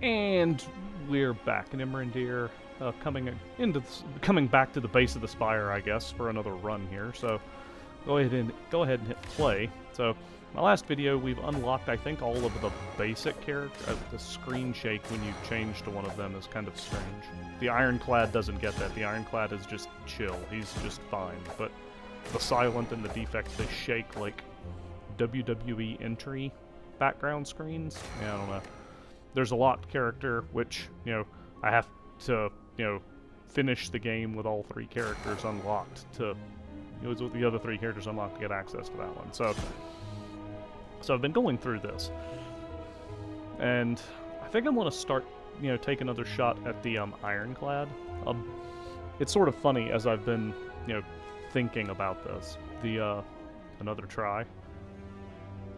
And we're back in Nimrandir, coming back to the base of the Spire, I guess, for another run here. So go ahead and hit play. So my last video, we've unlocked, I think, all of the basic characters. The screen shake when you change to one of them is kind of strange. The Ironclad doesn't get that. The Ironclad is just chill. He's just fine. But the Silent and the Defect, they shake like WWE entry background screens. Yeah, I don't know. There's a lot character, which, I have to, finish the game with all three characters unlocked to, with the other three characters unlocked to get access to that one. So I've been going through this, and I think I'm going to start, take another shot at the Ironclad. It's sort of funny as I've been, thinking about this. Another try.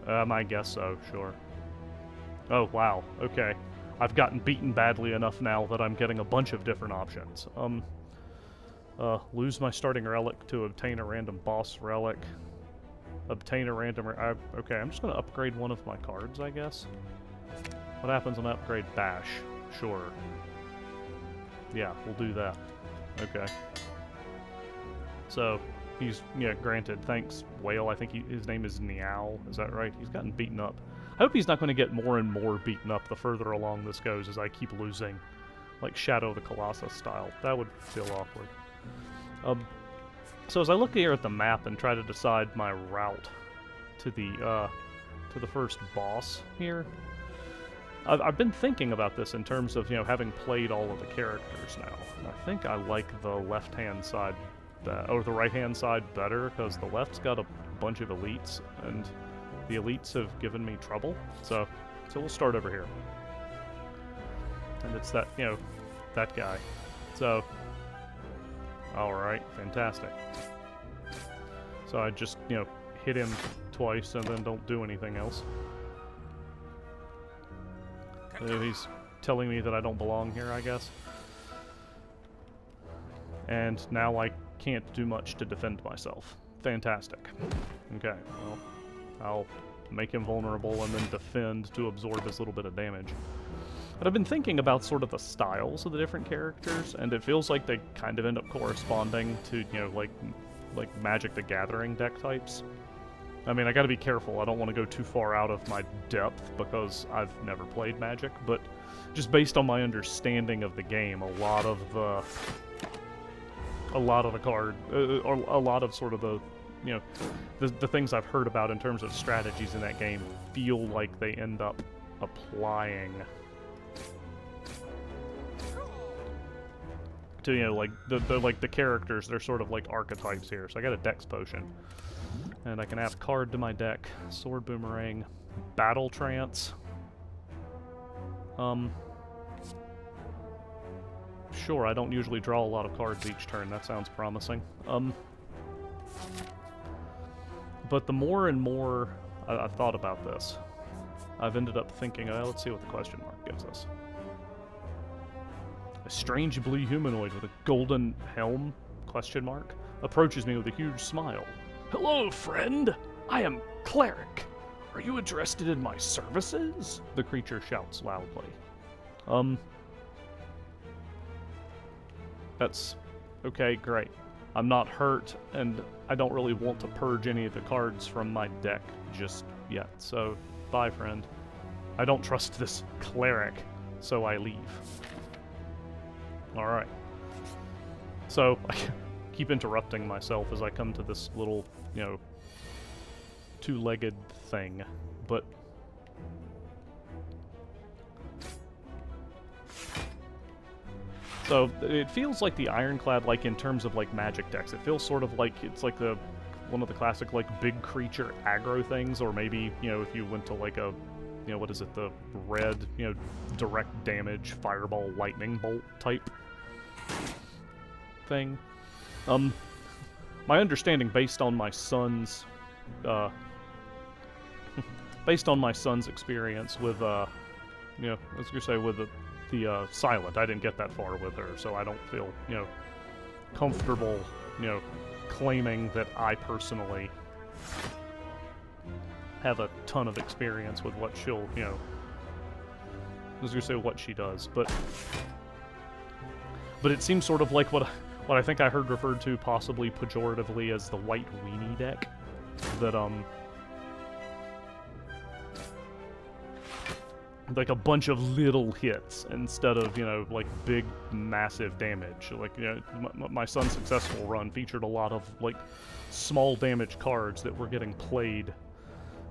I guess so, sure. Oh, wow, okay. I've gotten beaten badly enough now that I'm getting a bunch of different options. Lose my starting relic to obtain a random boss relic. Obtain a random... okay, I'm just going to upgrade one of my cards, I guess. What happens when I upgrade Bash? Sure. Yeah, we'll do that. Okay. So, he's, granted, thanks, Whale. I think his name is Niao. Is that right? He's gotten beaten up. I hope he's not going to get more and more beaten up the further along this goes as I keep losing, like Shadow of the Colossus style. That would feel awkward. So as I look here at the map and try to decide my route to the first boss here, I've been thinking about this in terms of, having played all of the characters now. And I think I like the left-hand side, or the right-hand side better, because the left's got a bunch of elites, and the elites have given me trouble, so we'll start over here. And it's that, that guy. So, alright, fantastic. So I just, hit him twice and then don't do anything else. So he's telling me that I don't belong here, I guess. And now I can't do much to defend myself. Fantastic. Okay, well, I'll make him vulnerable and then defend to absorb as little bit of damage. But I've been thinking about sort of the styles of the different characters, and it feels like they kind of end up corresponding to, like Magic the Gathering deck types. I mean, I gotta be careful. I don't want to go too far out of my depth because I've never played Magic, but just based on my understanding of the game, a lot of the card, or a lot of sort of the the things I've heard about in terms of strategies in that game feel like they end up applying to, like the characters. They're sort of like archetypes here. So I got a Dex Potion. And I can add a card to my deck. Sword Boomerang. Battle Trance. Sure, I don't usually draw a lot of cards each turn. That sounds promising. But the more and more I've thought about this, I've ended up thinking, let's see what the question mark gives us. A strange blue humanoid with a golden helm, question mark, approaches me with a huge smile. Hello, friend! I am Cleric. Are you interested in my services? The creature shouts loudly. That's... okay, great. I'm not hurt, and I don't really want to purge any of the cards from my deck just yet, so bye, friend. I don't trust this Cleric, so I leave. Alright. So, I keep interrupting myself as I come to this little, two-legged thing, but... So, it feels like the Ironclad, like, in terms of, like, Magic decks. It feels sort of like, it's like one of the classic, like, big creature aggro things, or maybe, if you went to, like, a, what is it, the red, direct damage, fireball, lightning bolt type thing. My understanding, based on my son's, experience with, I was gonna say with the Silent. I didn't get that far with her, so I don't feel, comfortable, claiming that I personally have a ton of experience with what she'll, I was gonna say what she does, but it seems sort of like what I think I heard referred to possibly pejoratively as the white weenie deck. That like a bunch of little hits instead of, you know, like big massive damage. Like, you know, my son's successful run featured a lot of like small damage cards that were getting played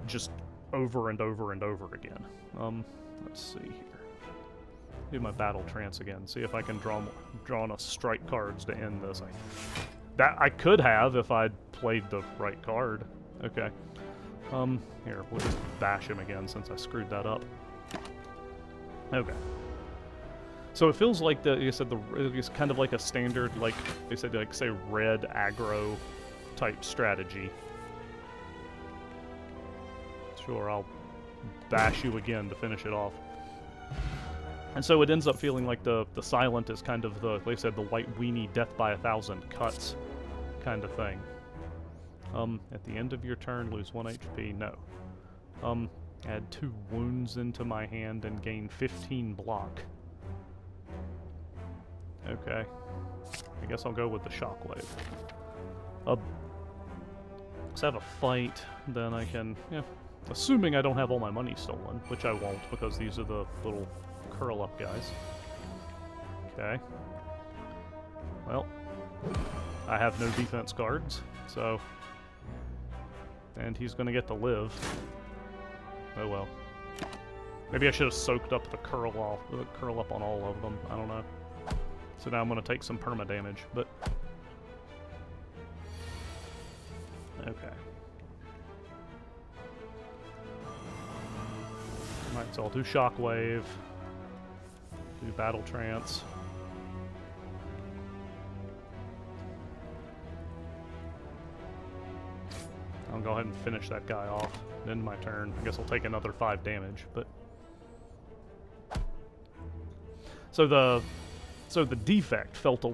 just over and over and over again. Let's see here. Do my battle trance again. See if I can draw enough strike cards to end this. That I could have if I'd played the right card. Okay. Here, we'll just bash him again since I screwed that up. Okay. So it feels like it's kind of like a standard, like they said, like say red aggro type strategy. Sure, I'll bash you again to finish it off. And so it ends up feeling like the silent is kind of the, like I said, the white weenie death by 1,000 cuts kind of thing. At the end of your turn, lose 1 HP. No. Add 2 wounds into my hand and gain 15 block. Okay. I guess I'll go with the shockwave. Let's have a fight, then I can, yeah. Assuming I don't have all my money stolen, which I won't because these are the little curl-up guys. Okay. Well, I have no defense cards, so... And he's gonna get to live. Oh well. Maybe I should have soaked up the curl up on all of them. I don't know. So now I'm gonna take some perma damage, but okay. Alright, so I'll do shockwave. Do battle trance. I'll go ahead and finish that guy off. End my turn. I guess I'll take another 5 damage, but... So the defect felt a...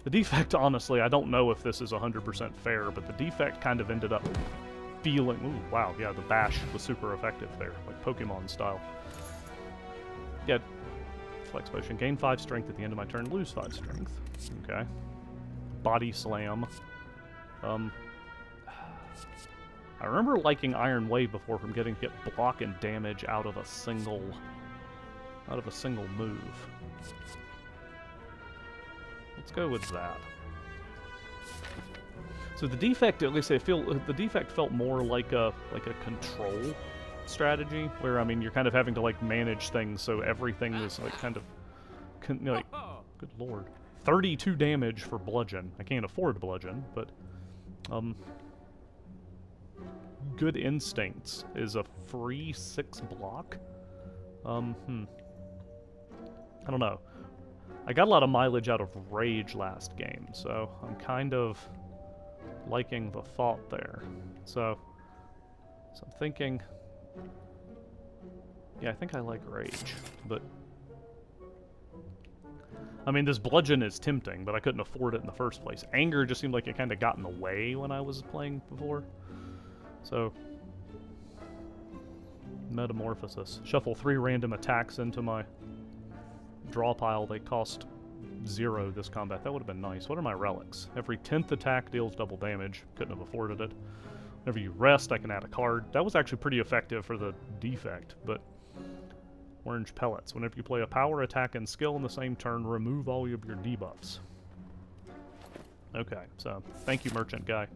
The defect, honestly, I don't know if this is 100% fair, but the defect kind of ended up feeling... Ooh, wow, yeah, the bash was super effective there, like Pokemon style. Yeah, flex potion. Gain 5 strength at the end of my turn, lose 5 strength. Okay. Body slam. I remember liking Iron Wave before from getting hit block and damage out of a single move. Let's go with that. So the defect, at least the defect felt more like a control strategy, where I mean you're kind of having to like manage things so everything is like kind of, like, good lord, 32 damage for bludgeon. I can't afford bludgeon, but Good Instincts is a free 6 block. I don't know. I got a lot of mileage out of Rage last game, so I'm kind of liking the thought there. So I'm thinking... Yeah, I think I like Rage, but... I mean, this Bludgeon is tempting, but I couldn't afford it in the first place. Anger just seemed like it kind of got in the way when I was playing before. So... Metamorphosis. Shuffle 3 random attacks into my draw pile. They cost 0 this combat. That would have been nice. What are my relics? Every 10th attack deals double damage. Couldn't have afforded it. Whenever you rest, I can add a card. That was actually pretty effective for the defect, but... Orange Pellets. Whenever you play a power attack and skill in the same turn, remove all of your debuffs. Okay, so thank you, merchant guy.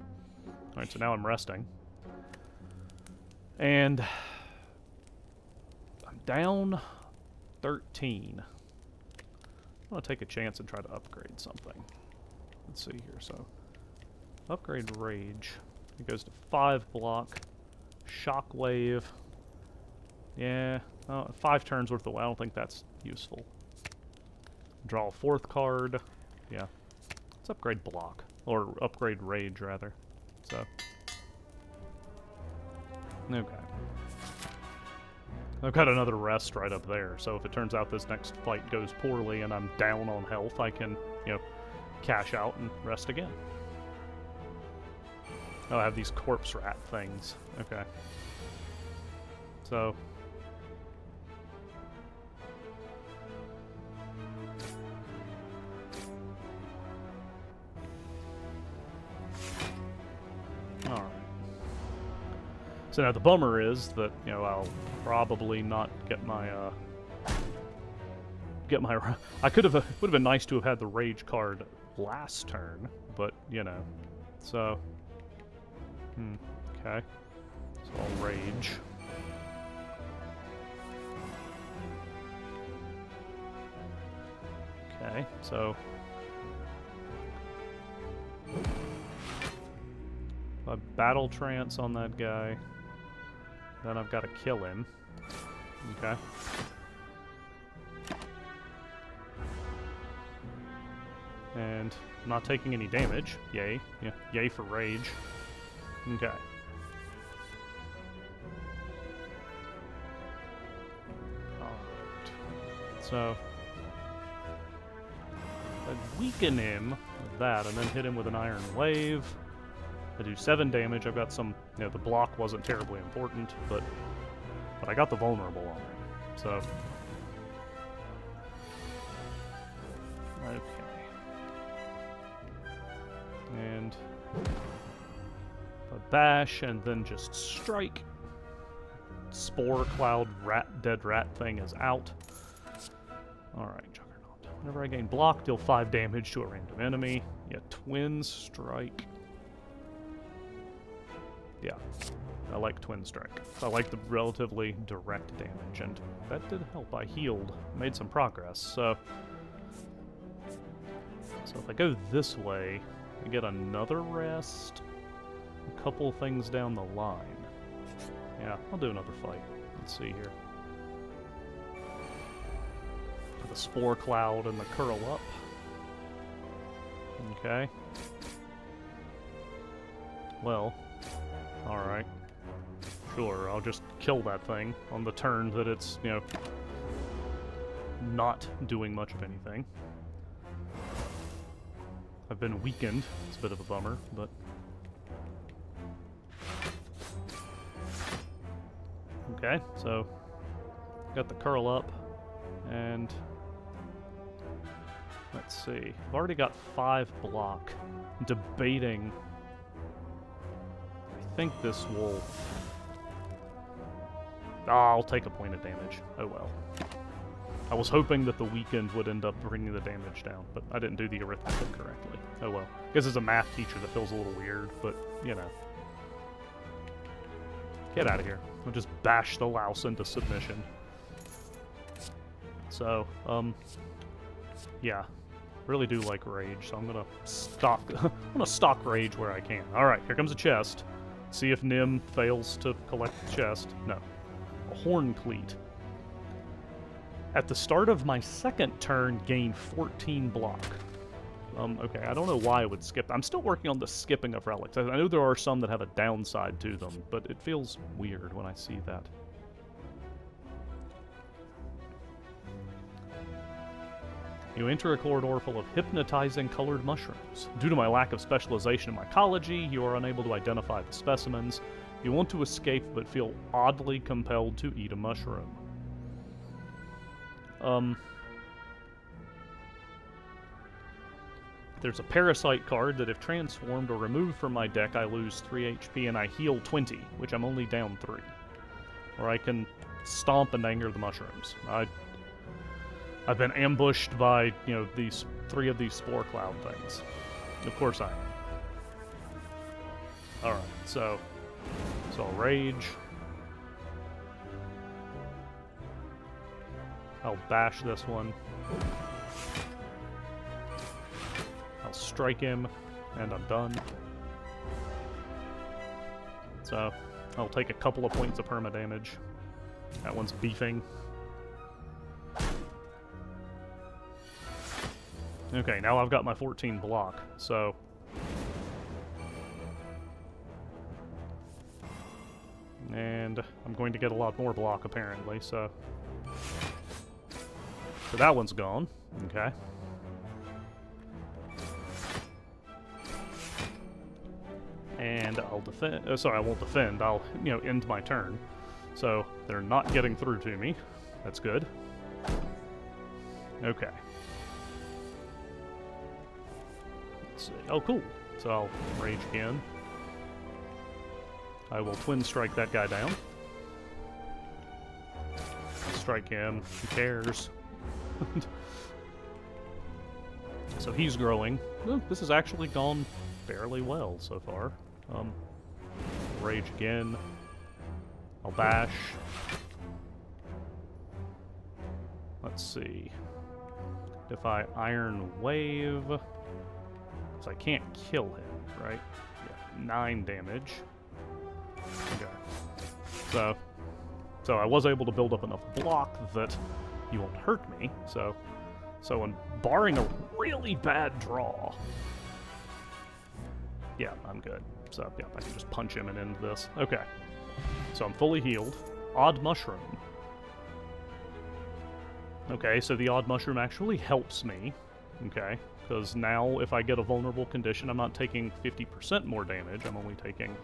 Alright, so now I'm resting. And... I'm down 13. I'm going to take a chance and try to upgrade something. Let's see here, so... Upgrade Rage. It goes to 5 block. Shockwave. Yeah, 5 turns worth of... I don't think that's useful. Draw a 4th card. Yeah. Let's upgrade block. Or upgrade Rage, rather. So... Okay. I've got another rest right up there, so if it turns out this next fight goes poorly and I'm down on health, I can, you know, cash out and rest again. Oh, I have these corpse rat things. Okay. So... So now the bummer is that, you know, I'll probably not get my, I could have, would have been nice to have had the rage card last turn, but, you know, so, okay, so I'll rage. Okay, so a battle trance on that guy, then I've got to kill him. Okay. And I'm not taking any damage. Yay. Yeah, yay for rage. Okay. Alright. So I'd weaken him with that and then hit him with an Iron Wave. I do 7 damage. I've got some, you know, the block wasn't terribly important, but I got the vulnerable on him. So, okay. And a bash, and then just strike. Spore Cloud dead rat thing is out. Alright, Juggernaut. Whenever I gain block, deal 5 damage to a random enemy. Yeah, Twin Strike. Yeah, I like Twin Strike. I like the relatively direct damage, and that did help. I healed, made some progress, so if I go this way, I get another rest, a couple things down the line. Yeah, I'll do another fight. Let's see here. The Spore Cloud and the Curl Up. Okay. Well, alright. Sure, I'll just kill that thing on the turn that it's, you know, not doing much of anything. I've been weakened. It's a bit of a bummer, but... Okay, so got the Curl Up, and let's see. I've already got 5 block. Debating. I think this will... I'll take a point of damage. Oh well. I was hoping that the weakened would end up bringing the damage down, but I didn't do the arithmetic correctly. Oh well. I guess as a math teacher that feels a little weird, but, you know. Get out of here. I'll just bash the louse into submission. So, yeah. Really do like rage, so I'm gonna stock rage where I can. Alright, here comes a chest. See if Nim fails to collect the chest. No. A Horn Cleat. At the start of my second turn, gain 14 block. Okay, I don't know why I would skip. I'm still working on the skipping of relics. I know there are some that have a downside to them, but it feels weird when I see that. You enter a corridor full of hypnotizing colored mushrooms. Due to my lack of specialization in mycology, you are unable to identify the specimens. You want to escape, but feel oddly compelled to eat a mushroom. There's a Parasite card that if transformed or removed from my deck, I lose 3 HP and I heal 20, which I'm only down 3. Or I can stomp and anger the mushrooms. I've been ambushed by, you know, these 3 of these Spore Cloud things. Of course I am. Alright, so I'll rage. I'll bash this one. I'll strike him, and I'm done. So, I'll take a couple of points of perma damage. That one's beefing. Okay, now I've got my 14 block, so... And I'm going to get a lot more block, apparently, so... So that one's gone. Okay. And I'll defend... sorry, I won't defend. I'll, you know, end my turn. So they're not getting through to me. That's good. Okay. Let's see. Oh, cool. So I'll rage again. I will twin strike that guy down. Strike him. Who cares? So he's growing. Well, this has actually gone fairly well so far. Rage again. I'll bash. Let's see. If I Iron Wave... So I can't kill him, right? Yeah, 9 damage. Okay. So I was able to build up enough block that he won't hurt me, so barring a really bad draw, yeah, I'm good. So, yeah, I can just punch him and end this. Okay. So I'm fully healed. Odd Mushroom. Okay, so the Odd Mushroom actually helps me. Okay, because now if I get a vulnerable condition, I'm not taking 50% more damage. I'm only taking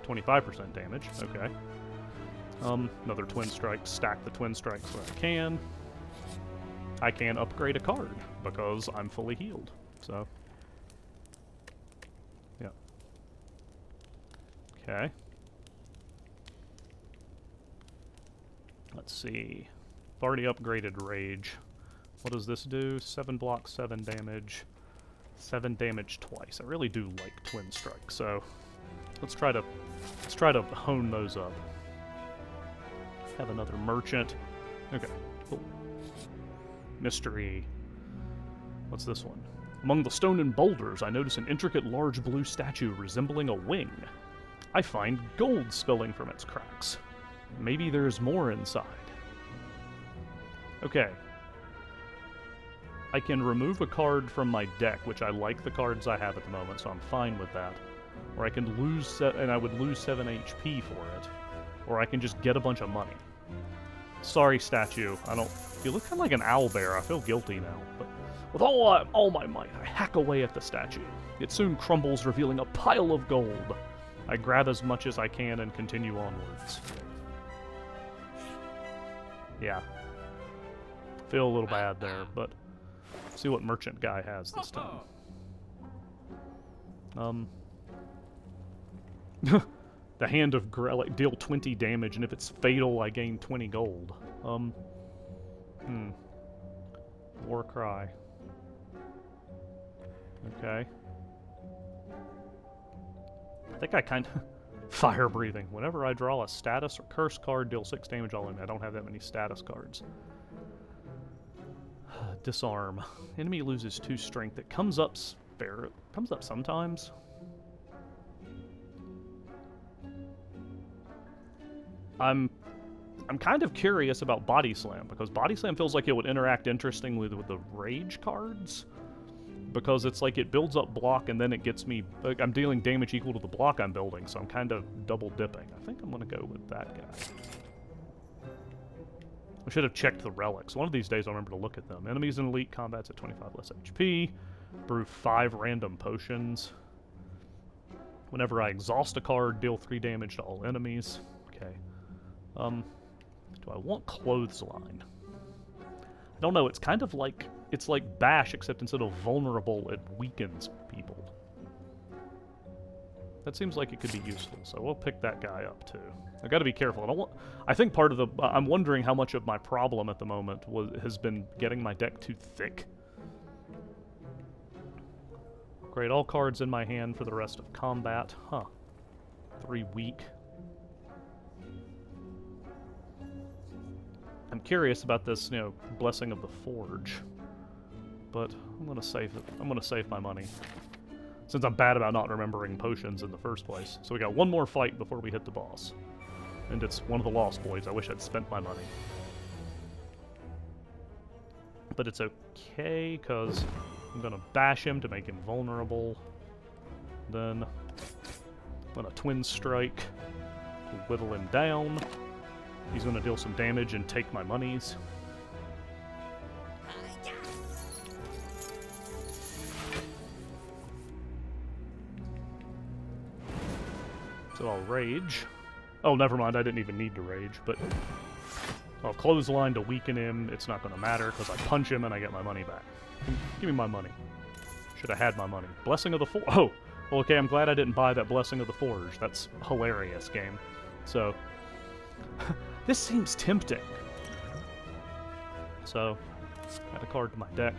25% damage. Okay. Another Twin Strike. Stack the Twin Strikes where I can. I can upgrade a card because I'm fully healed. So, yeah. Okay. Let's see. I've already upgraded Rage. What does this do? 7 block, 7 damage. 7 damage twice. I really do like Twin Strike, so let's try to hone those up. Have another merchant. Okay, cool. Mystery. What's this one? Among the stone and boulders, I notice an intricate large blue statue resembling a wing. I find gold spilling from its cracks. Maybe there's more inside. Okay. I can remove a card from my deck, which I like the cards I have at the moment, so I'm fine with that. Or I can lose, and I would lose 7 HP for it. Or I can just get a bunch of money. Sorry, statue. You look kind of like an owlbear. I feel guilty now. But with all my might, I hack away at the statue. It soon crumbles, revealing a pile of gold. I grab as much as I can and continue onwards. Yeah. Feel a little bad there, but see what merchant guy has this time. The Hand of Grell, deal 20 damage, and if it's fatal, I gain 20 gold. War Cry. Okay. I think I kind of... Fire Breathing. Whenever I draw a status or curse card, deal 6 damage all in. I don't have that many status cards. Disarm. Enemy loses 2 strength. It comes up sometimes. I'm kind of curious about Body Slam, because Body Slam feels like it would interact interestingly with the Rage cards. Because it's like it builds up block and then it gets me... Like, I'm dealing damage equal to the block I'm building, so I'm kind of double dipping. I think I'm going to go with that guy. I should have checked the relics. One of these days I'll remember to look at them. Enemies in elite combat's at 25 less HP. Brew 5 random potions. Whenever I exhaust a card, deal 3 damage to all enemies. Okay. Do I want Clothesline? I don't know, it's kind of like... It's like Bash, except instead of vulnerable, it weakens people. That seems like it could be useful, so we'll pick that guy up too. I gotta be careful. I think part of the... I'm wondering how much of my problem at the moment has been getting my deck too thick. Great, all cards in my hand for the rest of combat. Huh. 3 weak. I'm curious about this, Blessing of the Forge. But I'm gonna save it. I'm gonna save my money, since I'm bad about not remembering potions in the first place. So we got one more fight before we hit the boss, and it's one of the Lost Boys. I wish I'd spent my money, but it's okay because I'm gonna bash him to make him vulnerable. Then I'm gonna Twin Strike to whittle him down. He's gonna deal some damage and take my monies. So I'll rage. Oh, never mind, I didn't even need to rage, but I'll clothesline to weaken him. It's not going to matter, because I punch him and I get my money back. Give me my money. Should have had my money. Blessing of the Forge. Oh, Well, okay, I'm glad I didn't buy that Blessing of the Forge. That's hilarious, game. So, this seems tempting. So, add a card to my deck.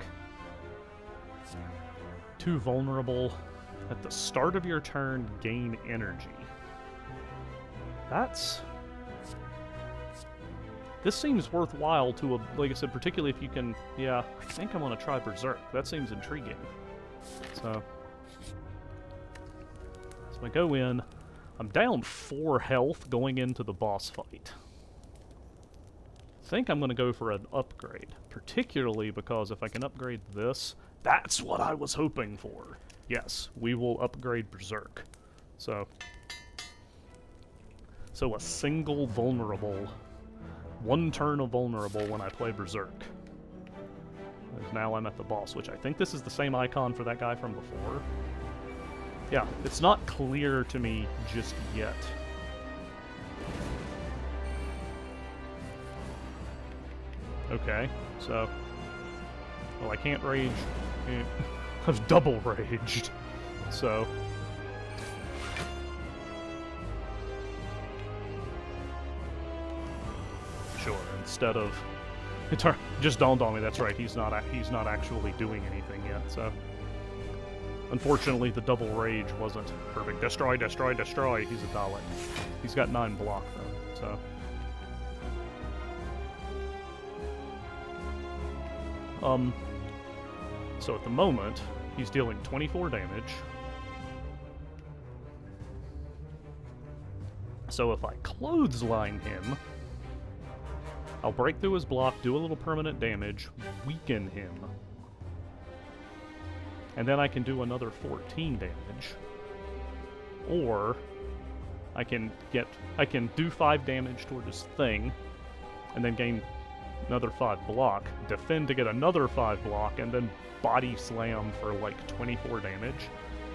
2 vulnerable. At the start of your turn, gain energy. This seems worthwhile to, like I said, particularly if you can... Yeah, I think I'm going to try Berserk. That seems intriguing. So I go in. I'm down 4 health going into the boss fight. I think I'm going to go for an upgrade, particularly because if I can upgrade this, that's what I was hoping for. Yes, we will upgrade Berserk. So a single vulnerable, 1 turn of vulnerable when I play Berserk. And now I'm at the boss, which I think this is the same icon for that guy from before. Yeah, it's not clear to me just yet. Okay, so... Well, I can't rage. I've double raged, so... Sure, instead of... It just dawned on me, that's right, he's not actually doing anything yet, so... Unfortunately, the double rage wasn't perfect. Destroy, destroy, destroy! He's a Dalek. He's got 9 block, though, so... So at the moment, he's dealing 24 damage. So if I clothesline him, I'll break through his block, do a little permanent damage, weaken him. And then I can do another 14 damage. Or I can do 5 damage toward his thing, and then gain another 5 block, defend to get another 5 block, and then body slam for like 24 damage.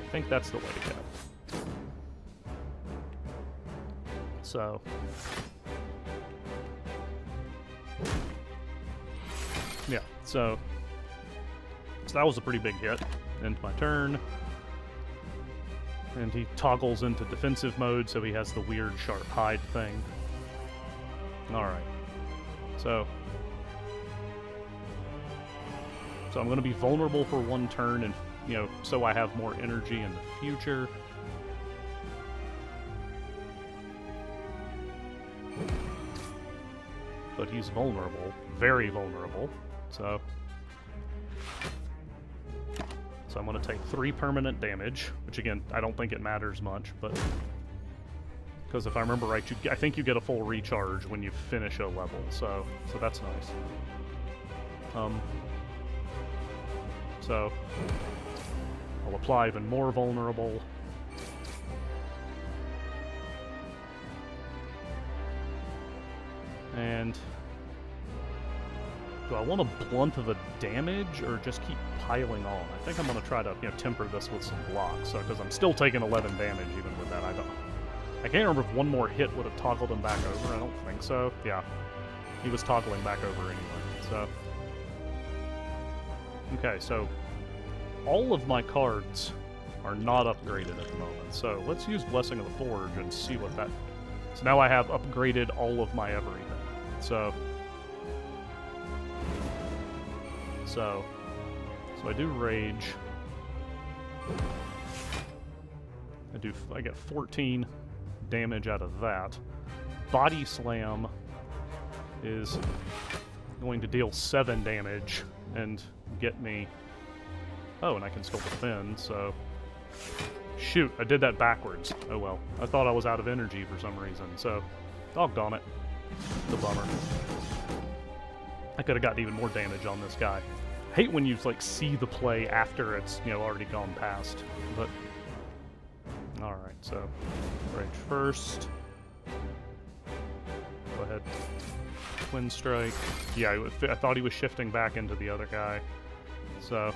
I think that's the way to go. So... yeah, so that was a pretty big hit. End my turn. And he toggles into defensive mode, so he has the weird sharp hide thing. Alright. So I'm going to be vulnerable for 1 turn, and, you know, so I have more energy in the future. But he's vulnerable. Very vulnerable. So I'm going to take 3 permanent damage, which again, I don't think it matters much, but... Because if I remember right, I think you get a full recharge when you finish a level, so that's nice. So I'll apply even more vulnerable. And do I want to blunt the damage or just keep piling on? I think I'm going to try to, you know, temper this with some blocks, because I'm still taking 11 damage even with that. I can't remember if 1 more hit would have toggled him back over. I don't think so. Yeah, he was toggling back over anyway. So okay, so all of my cards are not upgraded at the moment. So let's use Blessing of the Forge and see what that... So now I have upgraded all of my everything. So I do Rage. I get 14 damage out of that. Body Slam is going to deal 7 damage and get me... Oh, and I can still defend, so... Shoot, I did that backwards. Oh well. I thought I was out of energy for some reason, so... Doggone it. The bummer. I could have gotten even more damage on this guy. I hate when you, like, see the play after it's, you know, already gone past, but... Alright, so... Rage first. Go ahead. Twin Strike. Yeah, I thought he was shifting back into the other guy. So...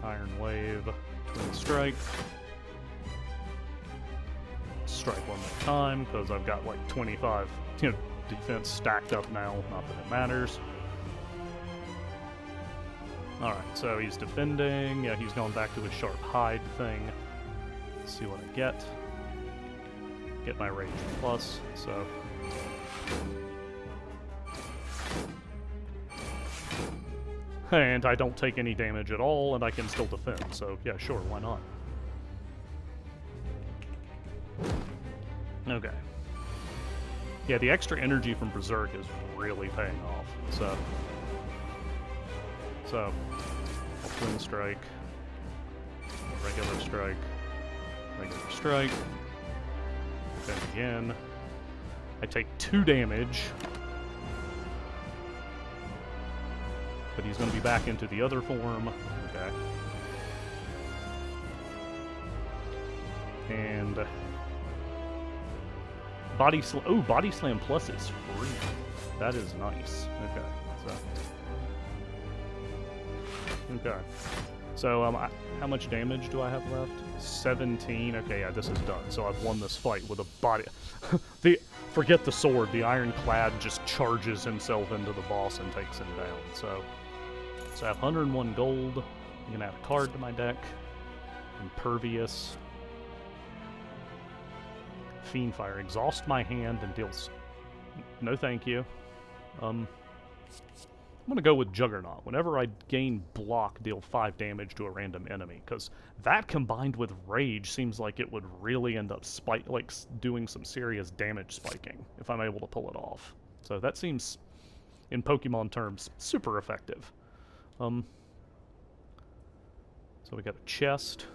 Iron Wave. Twin Strike. Strike 1 more time, because I've got, like, 25, you know, defense stacked up now. Not that it matters. Alright, so he's defending. Yeah, he's going back to his sharp hide thing. Let's see what I get. Get my rage plus, so... And I don't take any damage at all, and I can still defend, so yeah, sure, why not? Okay. Yeah, the extra energy from Berserk is really paying off, so... I'll Twin Strike, regular strike, then again. I take 2 damage, but he's going to be back into the other form. Okay. And Body Slam Plus is free. That is nice. Okay, so how much damage do I have left? 17. Okay, yeah, this is done. So I've won this fight with a body. Forget the sword. The Ironclad just charges himself into the boss and takes him down. So I have 101 gold. I'm gonna add a card to my deck. Impervious. Fiendfire. Exhaust my hand and deals... No thank you. I'm gonna go with Juggernaut. Whenever I gain block, deal 5 damage to a random enemy, because that combined with Rage seems like it would really end up doing some serious damage spiking if I'm able to pull it off. So that seems, in Pokemon terms, super effective. So we got a chest.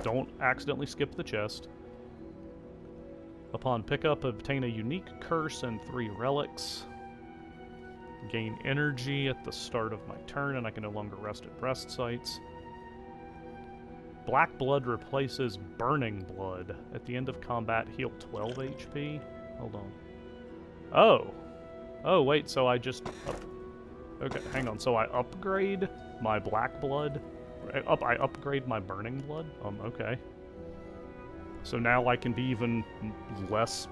Don't accidentally skip the chest. Upon pickup, obtain a unique curse and 3 relics. Gain energy at the start of my turn, and I can no longer rest at rest sites. Black blood replaces burning blood. At the end of combat, heal 12 HP. Hold on. Oh, wait, so I just... Okay, hang on. So I upgrade my black blood. I upgrade my burning blood? Okay. So now I can be even less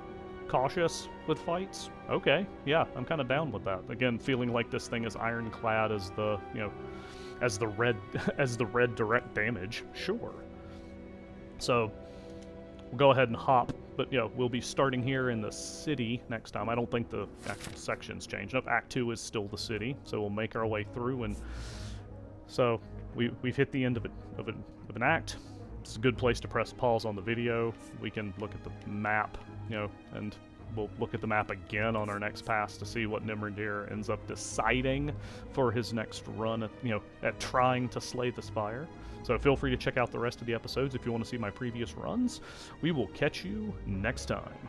cautious with fights? Okay, yeah, I'm kind of down with that. Again, feeling like this thing is ironclad as the, as the red direct damage. Sure. So, we'll go ahead and hop, but, we'll be starting here in the city next time. I don't think the actual sections change. Nope, Act 2 is still the city, so we'll make our way through, and so we've hit the end of an act. It's a good place to press pause on the video. We can look at the map, and we'll look at the map again on our next pass to see what Nimrandir ends up deciding for his next run at trying to slay the Spire. So feel free to check out the rest of the episodes if you want to see my previous runs. We will catch you next time.